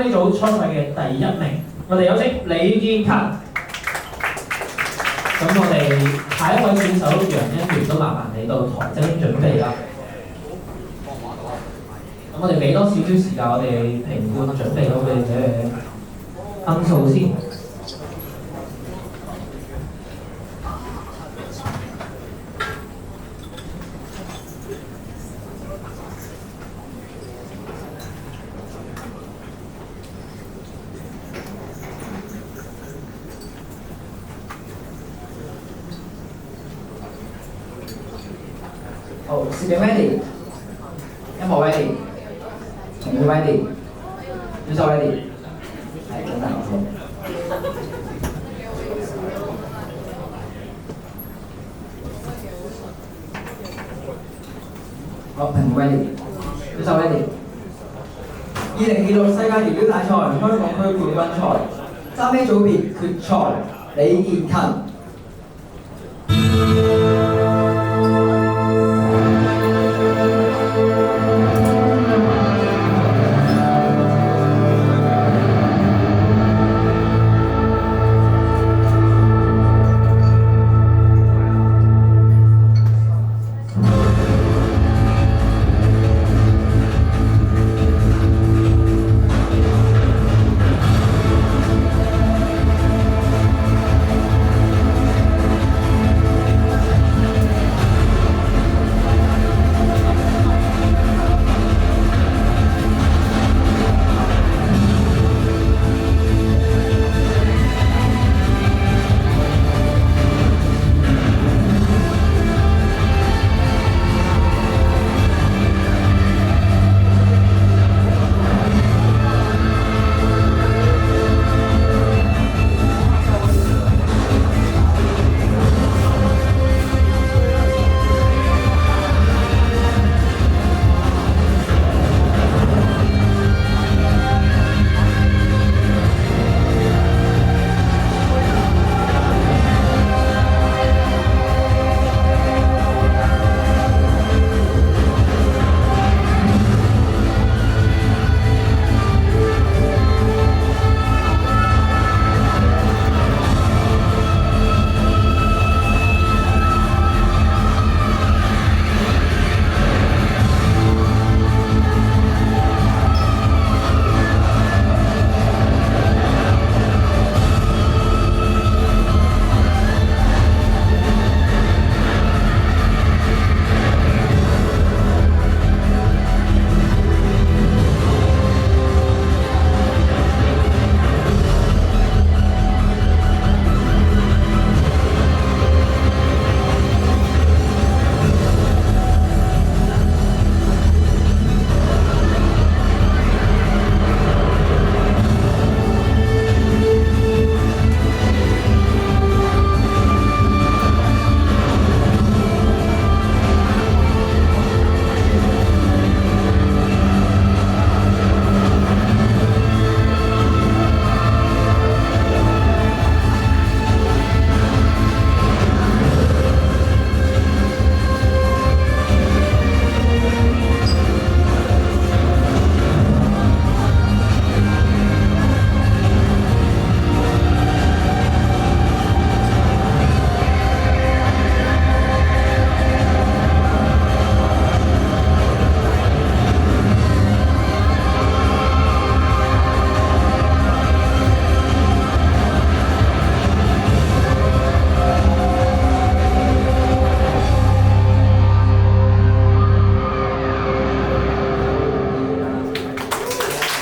呢組初賽嘅第1名，我哋有請李建勤。咁我哋下一位選手楊欣源都麻煩你到台側邊準備啦。咁我哋俾多少少時間，我哋評判準備好佢哋嘅分數先。好，攝影 ready， 音樂 ready， 情緒 ready， 舉手 ready， 係咁大個。好，評判 ready， 舉手 ready。2026世界儀表大賽香港區冠軍賽3A 組別決賽，李建勤。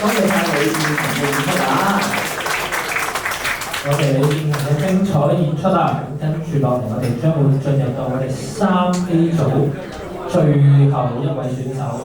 多謝晒李建勤嘅演出啊！我哋李建勤嘅精彩演出啊！跟住落嚟，我哋將會進入到我哋3A 組最後一位選手。